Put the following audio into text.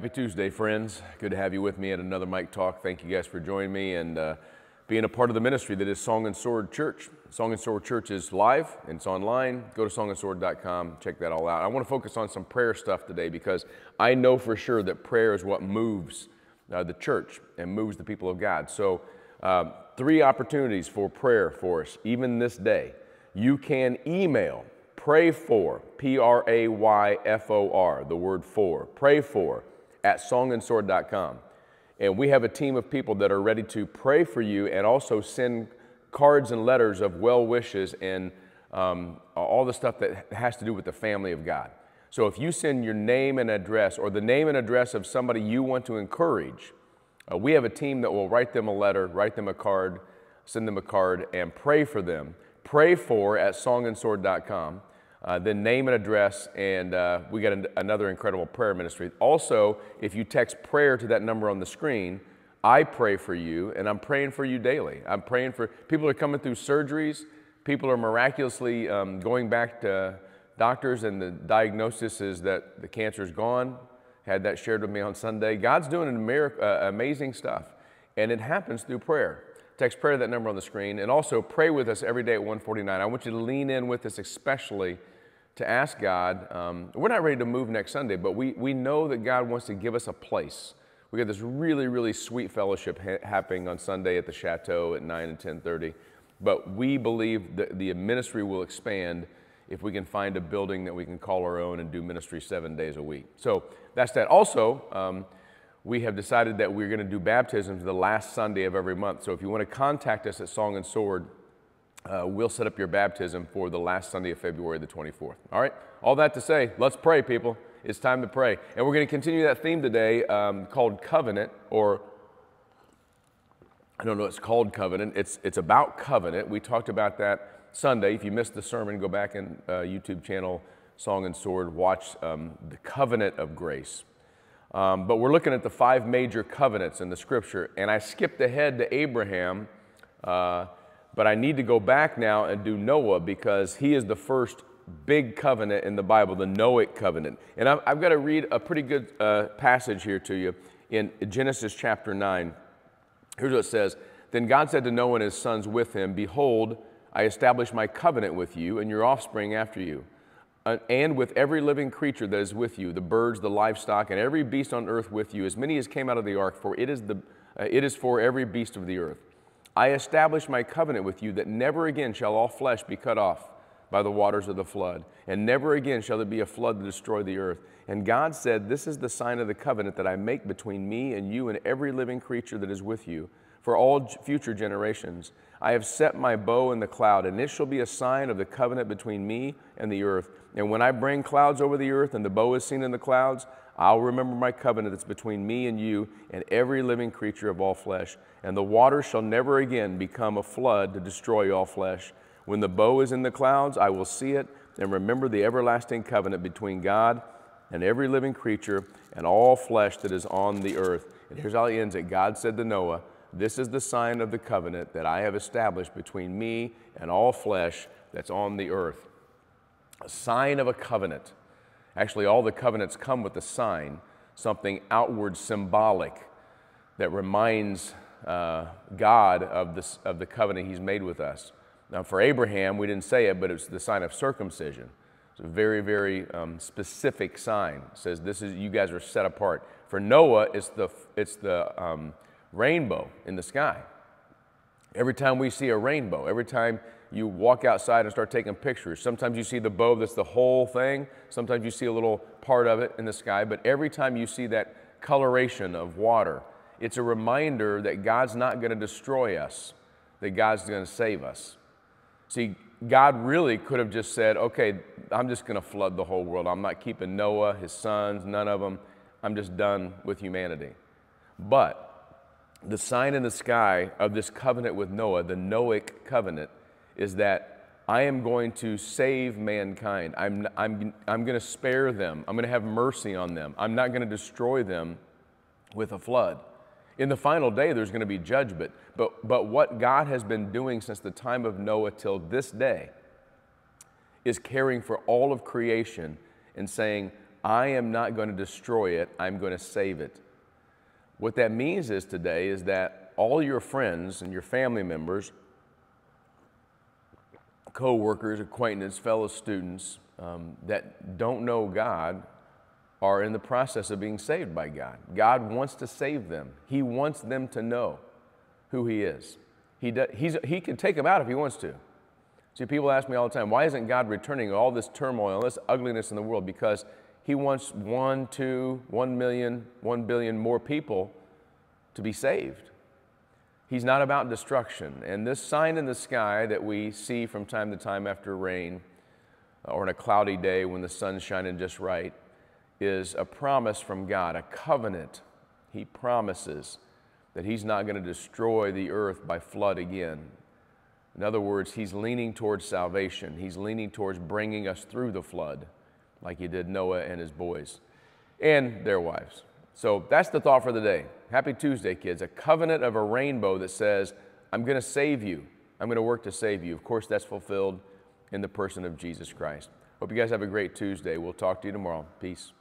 Happy Tuesday, friends. Good to have you with me at another Mike Talk. Thank you guys for joining me and being a part of the ministry that is Song and Sword Church. Song and Sword Church is live and it's online. Go to songandsword.com, check that all out. I want to focus on some prayer stuff today because I know for sure that prayer is what moves the church and moves the people of God. So 3 opportunities for prayer for us, even this day. You can email pray for, P-R-A-Y-F-O-R, the word for, pray for, at songandsword.com. And we have a team of people that are ready to pray for you and also send cards and letters of well wishes and all the stuff that has to do with the family of God. So if you send your name and address or the name and address of somebody you want to encourage, we have a team that will write them a letter, write them a card, send them a card, and pray for them. Pray for at songandsword.com. Then name and address, and we got another incredible prayer ministry. Also, if you text prayer to that number on the screen, I pray for you, and I'm praying for you daily. I'm praying for people who are coming through surgeries. People are miraculously going back to doctors, and the diagnosis is that the cancer is gone. Had that shared with me on Sunday. God's doing amazing stuff, and it happens through prayer. Text prayer to that number on the screen, and also pray with us every day at 1:49. I want you to lean in with us, especially to ask God. We're not ready to move next Sunday, but we know that God wants to give us a place. We got this really, really sweet fellowship happening on Sunday at the Chateau at 9 and 10:30. But we believe that the ministry will expand if we can find a building that we can call our own and do ministry 7 days a week. So that's that. Also, we have decided that we're going to do baptisms the last Sunday of every month. So if you want to contact us at Song and Sword, we'll set up your baptism for the last Sunday of February the 24th. All right? All that to say, let's pray, people. It's time to pray. And we're going to continue that theme today called Covenant, or I don't know, it's called Covenant. It's about covenant. We talked about that Sunday. If you missed the sermon, go back in YouTube channel, Song and Sword, watch the covenant of grace. But we're looking at the 5 major covenants in the scripture, and I skipped ahead to Abraham, but I need to go back now and do Noah because he is the first big covenant in the Bible, the Noahic covenant. And I've got to read a pretty good passage here to you in Genesis chapter 9. Here's what it says. Then God said to Noah and his sons with him, behold, I establish my covenant with you and your offspring after you, and with every living creature that is with you, the birds, the livestock, and every beast on earth with you, as many as came out of the ark, for it is for every beast of the earth. I establish my covenant with you that never again shall all flesh be cut off by the waters of the flood, and never again shall there be a flood to destroy the earth. And God said, this is the sign of the covenant that I make between me and you and every living creature that is with you for all future generations. I have set my bow in the cloud, and it shall be a sign of the covenant between me and the earth. And when I bring clouds over the earth and the bow is seen in the clouds, I'll remember my covenant that's between me and you and every living creature of all flesh. And the waters shall never again become a flood to destroy all flesh. When the bow is in the clouds, I will see it and remember the everlasting covenant between God and every living creature and all flesh that is on the earth. And here's how it ends it. God said to Noah, this is the sign of the covenant that I have established between me and all flesh that's on the earth. A sign of a covenant. Actually, all the covenants come with a sign, something outward symbolic that reminds God of the covenant he's made with us. Now, for Abraham, we didn't say it, but it's the sign of circumcision. It's a very, very specific sign. It says, this is, you guys are set apart. For Noah, it's the rainbow in the sky. Every time we see a rainbow, every time you walk outside and start taking pictures, sometimes you see the bow that's the whole thing, sometimes you see a little part of it in the sky, but every time you see that coloration of water, it's a reminder that God's not going to destroy us, that God's going to save us. See, God really could have just said, okay, I'm just going to flood the whole world. I'm not keeping Noah, his sons, none of them. I'm just done with humanity. But the sign in the sky of this covenant with Noah, the Noahic covenant, is that I am going to save mankind. I'm going to spare them. I'm going to have mercy on them. I'm not going to destroy them with a flood. In the final day, there's going to be judgment. But what God has been doing since the time of Noah till this day is caring for all of creation and saying, I am not going to destroy it, I'm going to save it. What that means is today is that all your friends and your family members, co-workers, acquaintances, fellow students that don't know God are in the process of being saved by God. God wants to save them. He wants them to know who He is. He can take them out if He wants to. See, people ask me all the time, why isn't God returning all this turmoil, all this ugliness in the world? Because He wants 1, 2, 1 million, 1 billion more people to be saved. He's not about destruction. And this sign in the sky that we see from time to time after rain or on a cloudy day when the sun's shining just right is a promise from God, a covenant. He promises that He's not going to destroy the earth by flood again. In other words, He's leaning towards salvation. He's leaning towards bringing us through the flood like He did Noah and his boys and their wives. So that's the thought for the day. Happy Tuesday, kids. A covenant of a rainbow that says, I'm going to save you. I'm going to work to save you. Of course, that's fulfilled in the person of Jesus Christ. Hope you guys have a great Tuesday. We'll talk to you tomorrow. Peace.